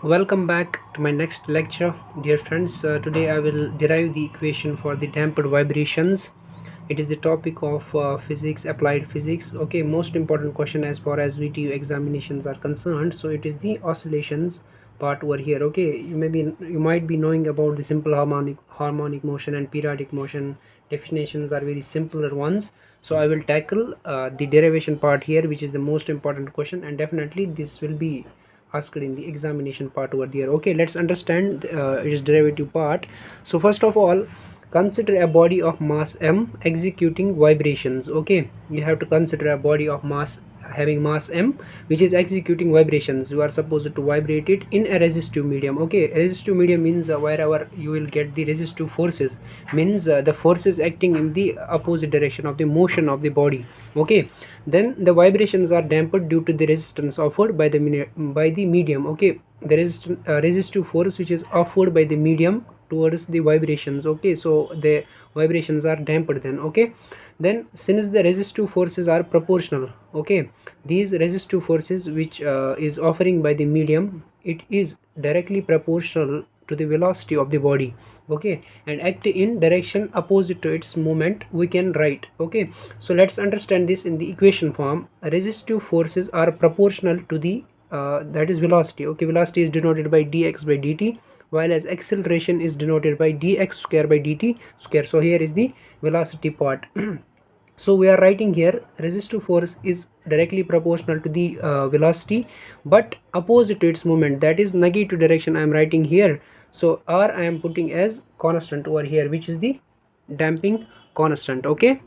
Welcome back to my next lecture, dear friends. Today I will derive the equation for the damped vibrations. It is the topic of physics, applied physics. Okay, most important question as far as VTU examinations are concerned. So it is the oscillations part over here. Okay, you might be knowing about the simple harmonic motion and periodic motion. Definitions are very simpler ones. So I will tackle the derivation part here, which is the most important question, and definitely this will be asked in the examination part over there. Okay, let's understand its derivative part. So first of all, consider a body of mass m executing vibrations. Okay, you have to consider a body of mass having mass m which is executing vibrations. You are supposed to vibrate it in a resistive medium. Okay, resistive medium means wherever you will get the resistive forces, means the forces acting in the opposite direction of the motion of the body. Okay, then the vibrations are dampened due to the resistance offered by the medium. Okay, the resistive force which is offered by the medium towards the vibrations. Okay, so the vibrations are dampened then. Okay, then since the resistive forces are proportional, okay, these resistive forces which is offering by the medium, it is directly proportional to the velocity of the body. Okay, and act in direction opposite to its movement, we can write. Okay, so let's understand this in the equation form. Resistive forces are proportional to the that is velocity. Okay, velocity is denoted by dx by dt, while as acceleration is denoted by dx square by dt square. So here is the velocity part. So we are writing here resistive force is directly proportional to the velocity but opposite to its movement, that is negative direction I am writing here. So r I am putting as constant over here, which is the damping constant. Okay,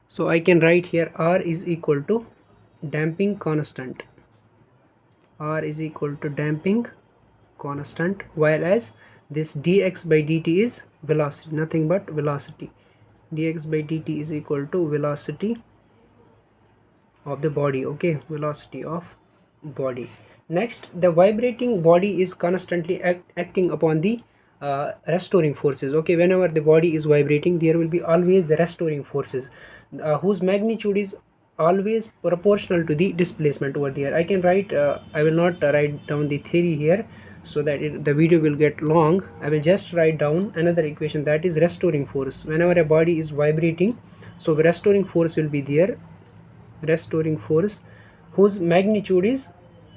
so I can write here r is equal to damping constant. R is equal to damping constant, while as this dx by dt is velocity, nothing but velocity. Dx by dt is equal to velocity of the body. Okay, velocity of body. Next, the vibrating body is constantly acting upon the restoring forces. Okay, whenever the body is vibrating, there will be always the restoring forces whose magnitude is always proportional to the displacement over there. I can write I will not write down the theory here so that the video will get long. I will just write down another equation, that is restoring force. Whenever a body is vibrating, so restoring force will be there, restoring force whose magnitude is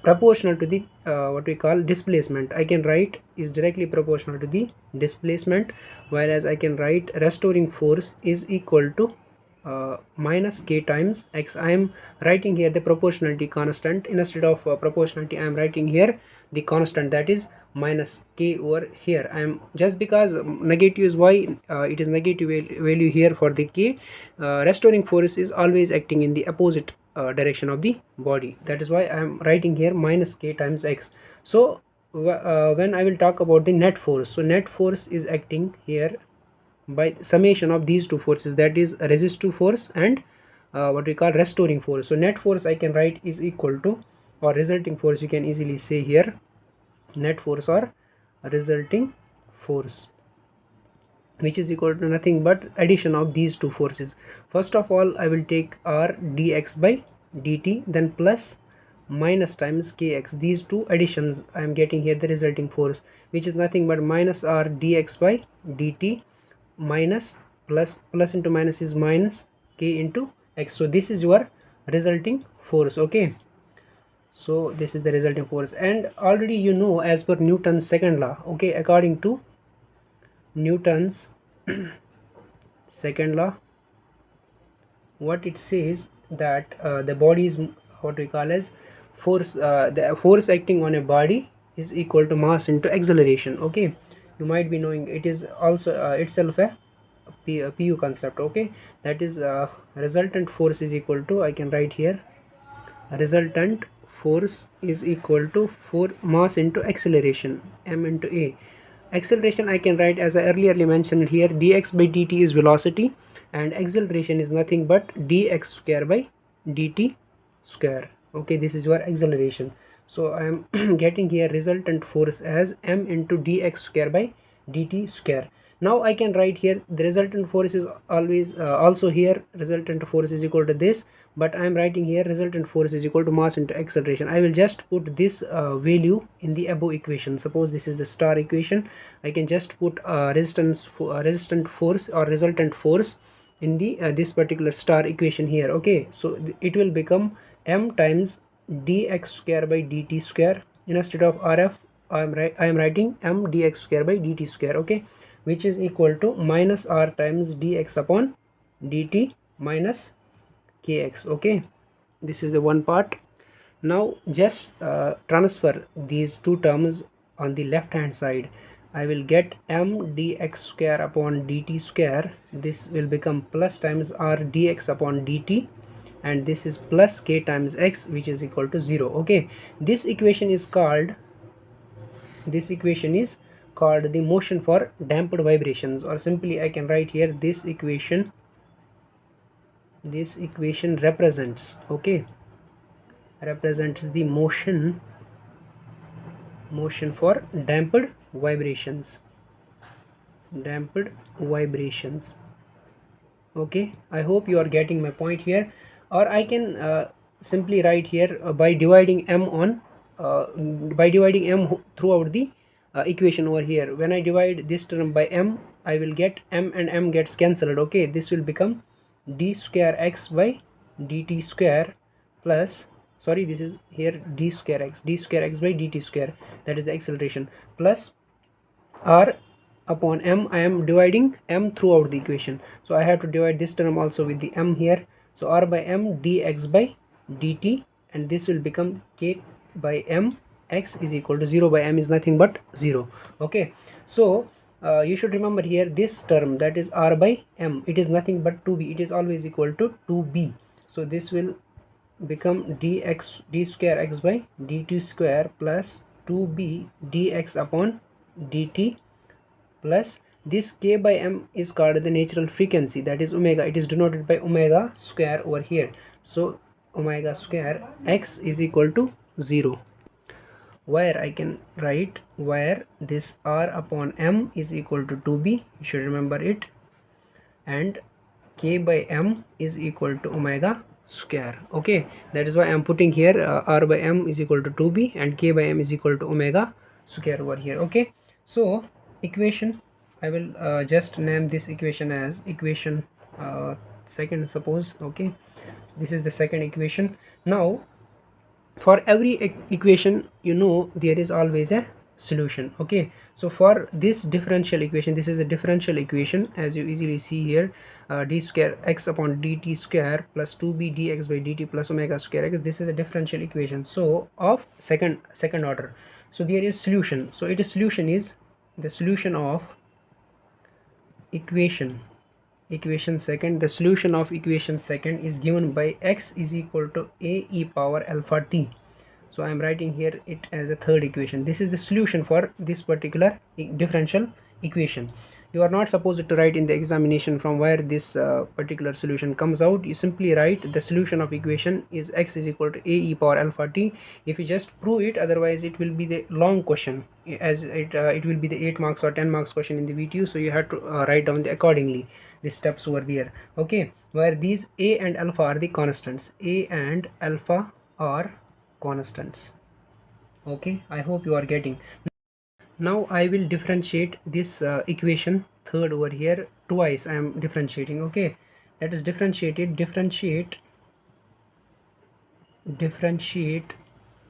proportional to the what we call displacement. I can write is directly proportional to the displacement, whereas I can write restoring force is equal to minus k times x. I am writing here the proportionality constant. Instead of proportionality, I am writing here the constant, that is minus k over here. I am just because negative is why it is negative value here for the k. Restoring force is always acting in the opposite direction of the body, that is why I am writing here minus k times x. So when I will talk about the net force, so net force is acting here by summation of these two forces, that is resistive force and what we call restoring force. So net force I can write is equal to, or resulting force you can easily say here, net force or resulting force, which is equal to nothing but addition of these two forces. First of all, I will take r dx by dt, then plus minus times kx. These two additions I am getting here the resulting force, which is nothing but minus r dx by dt minus plus into minus is minus k into x. So this is your resulting force. Okay, so this is the resulting force, and already you know, as per Newton's second law. Okay, according to Newton's second law, what it says that the body is what we call as force, the force acting on a body is equal to mass into acceleration. Okay, you might be knowing it is also itself a pu concept. Okay, that is resultant force is equal to, I can write here, resultant force is equal to for mass into acceleration, m into a. Acceleration I can write, as I earlier mentioned here, dx by dt is velocity, and acceleration is nothing but dx square by dt square. Okay, this is your acceleration. So I am getting here resultant force as m into dx square by dt square. Now I can write here the resultant force is always also here resultant force is equal to this, but I am writing here resultant force is equal to mass into acceleration. I will just put this value in the above equation. Suppose this is the star equation, I can just put resistant force or resultant force in the this particular star equation here. Okay, so it will become m times dx square by dt square. Instead of rf, I am writing m dx square by dt square. Okay, which is equal to minus r times dx upon dt minus kx. Okay, this is the one part. Now just transfer these two terms on the left hand side. I will get m dx square upon dt square. This will become plus times r dx upon dt, and this is plus k times x, which is equal to 0. Okay, this equation is called the motion for damped vibrations, or simply I can write here this equation represents, okay, represents the motion for damped vibrations. Okay, I hope you are getting my point here. Or I can simply write here by dividing m throughout the equation over here. When I divide this term by m, I will get m and m gets cancelled. Okay, this will become d square x by dt square plus, sorry, this is here d square x by dt square, that is the acceleration, plus r upon m. I am dividing m throughout the equation, so I have to divide this term also with the m here. So r by m dx by dt, and this will become k by m. X is equal to 0 by m is nothing but 0. Okay, so you should remember here this term, that is r by m, it is nothing but 2b. It is always equal to 2b. So this will become d square x by dt square plus 2b dx upon dt, plus this k by m is called the natural frequency, that is omega. It is denoted by omega square over here. So omega square x is equal to 0, where I can write where this r upon m is equal to 2b, you should remember it, and k by m is equal to omega square. Okay, that is why I am putting here r by m is equal to 2b and k by m is equal to omega square over here. Okay, so equation, I will just name this equation as equation second, suppose. Okay, this is the second equation. Now for every equation, there is always a solution. Okay, so for this differential equation, this is a differential equation, as you easily see here, d square x upon dt square plus 2b dx by dt plus omega square x. This is a differential equation, so of second order. So there is solution. So it is solution is the solution of equation second. The solution of equation second is given by x is equal to a e power alpha t. So I am writing here it as a third equation. This is the solution for this particular differential equation. You are not supposed to write in the examination from where this particular solution comes out. You simply write the solution of equation is x is equal to a e power alpha t. If you just prove it, otherwise it will be the long question, as it will be the 8 marks or 10 marks question in the VTU. So you have to write down accordingly the steps over there. Okay, where these a and alpha are the constants. A and alpha are constants. Okay, I hope you are getting. Now I will differentiate this equation third over here twice. I am differentiating. Okay, that is differentiate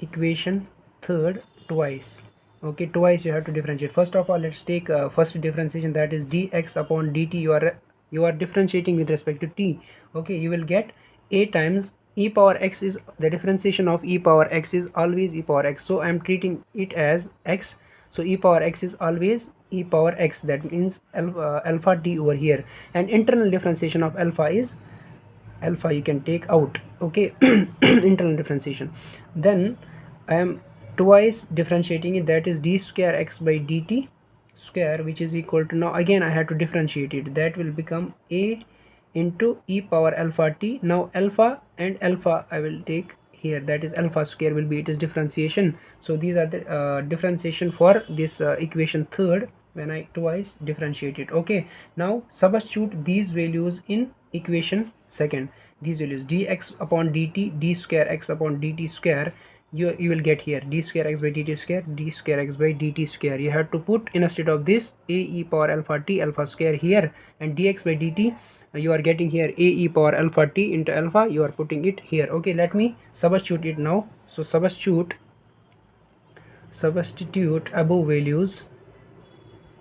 equation third twice. Okay, twice you have to differentiate. First of all, let's take first differentiation, that is dx upon dt. You are differentiating with respect to t. Okay, you will get a times e power x is the differentiation of e power x is always e power x. So I am treating it as x. So e power x is always e power x, that means alpha t over here, and internal differentiation of alpha is alpha, you can take out. Okay, internal differentiation. Then I am twice differentiating it, that is d square x by dt square, which is equal to, now again I have to differentiate it, that will become a into e power alpha t. Now alpha and alpha I will take here, that is alpha square will be, it is differentiation. So these are the differentiation for this equation third. when I twice differentiate it. Okay, now substitute these values in equation second. These values dx upon dt, d square x upon dt square, you will get here d square x by dt square, d square x by dt square. You have to put instead of this a e power alpha t alpha square here, and dx by dt you are getting here a e power alpha t into alpha, you are putting it here. Okay, let me substitute it now. So substitute above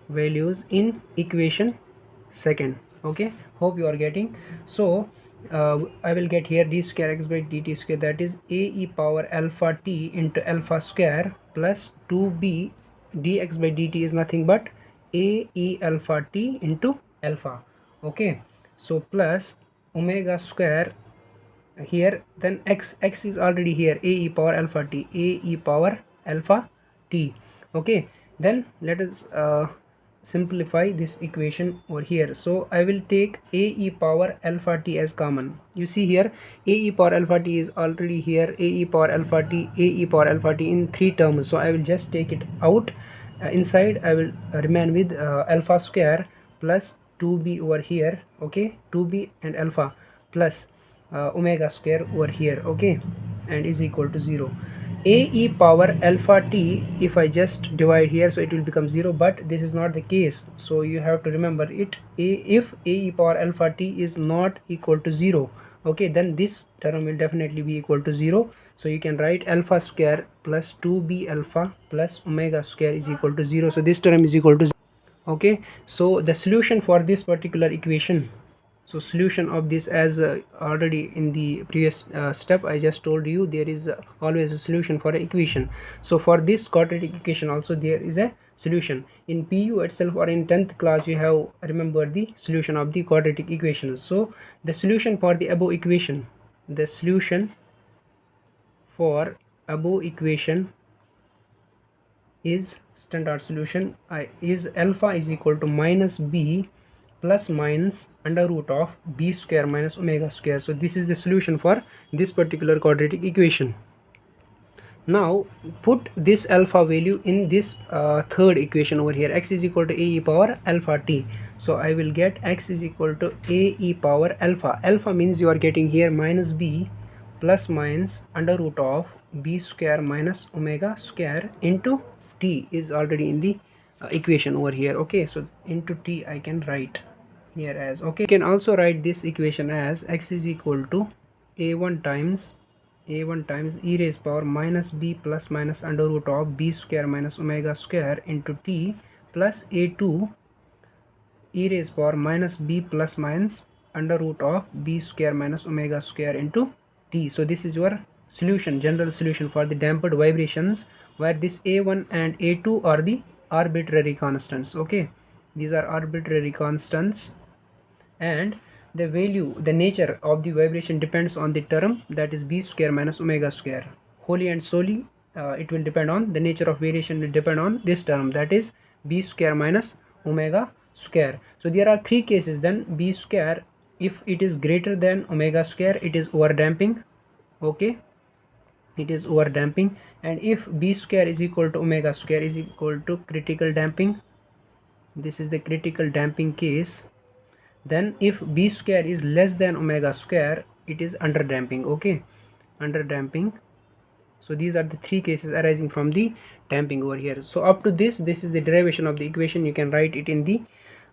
values in equation second. Okay, hope you are getting. So I will get here d square x by dt square, that is a e power alpha t into alpha square plus 2b dx by dt is nothing but a e alpha t into alpha. Okay, so plus omega square here, then x is already here, a e power alpha t, a e power alpha t. Okay, then let us simplify this equation over here. So I will take a e power alpha t as common. You see here a e power alpha t is already here, a e power alpha t, a e power alpha t in three terms, so I will just take it out. Inside I will remain with alpha square plus 2b over here. Okay, 2b and alpha plus omega square over here. Okay, and is equal to 0. A e power alpha t, if I just divide here, so it will become 0, but this is not the case, so you have to remember it. If a e power alpha t is not equal to 0, okay, then this term will definitely be equal to 0. So you can write alpha square plus 2b alpha plus omega square is equal to 0. So this term is equal to 0. Okay, so the solution for this particular equation, so solution of this, as already in the previous step I just told you, there is always a solution for an equation. So for this quadratic equation also there is a solution. In PU itself or in 10th class you have remembered the solution of the quadratic equations. So the solution for the above equation, the solution for above equation is standard solution is alpha is equal to minus b plus minus under root of b square minus omega square. So this is the solution for this particular quadratic equation. Now put this alpha value in this third equation over here, x is equal to a e power alpha t. So I will get x is equal to a e power alpha. Alpha means you are getting here minus b plus minus under root of b square minus omega square into t is already in the equation over here. Okay, so into t I can write here as, okay, you can also write this equation as x is equal to a1 times e raised power minus b plus minus under root of b square minus omega square into t plus a2 e raised power minus b plus minus under root of b square minus omega square into t. So this is your solution, general solution for the damped vibrations, where this a1 and a2 are the arbitrary constants. Okay, these are arbitrary constants, and the value, the nature of the vibration depends on the term, that is b square minus omega square. Wholly and solely it will depend on the nature of variation, will depend on this term, that is b square minus omega square. So there are three cases then. B square, if it is greater than omega square, it is over damping. Okay, it is over damping. And if b square is equal to omega square is equal to critical damping, this is the critical damping case. Then if b square is less than omega square, it is under damping. Okay, under damping. So these are the three cases arising from the damping over here. So up to this is the derivation of the equation. You can write it in the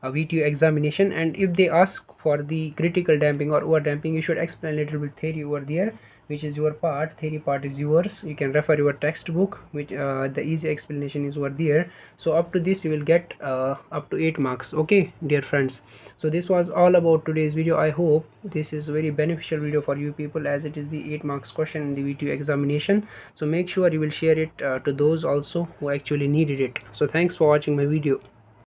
VTU examination, and if they ask for the critical damping or over damping, you should explain a little bit theory over there, which is your part. Theory part is yours. You can refer your textbook, which the easy explanation is over there. So up to this you will get up to 8 marks. Okay, dear friends, so this was all about today's video. I hope this is very beneficial video for you people, as it is the 8 marks question in the VTU examination. So make sure you will share it to those also who actually needed it. So thanks for watching my video.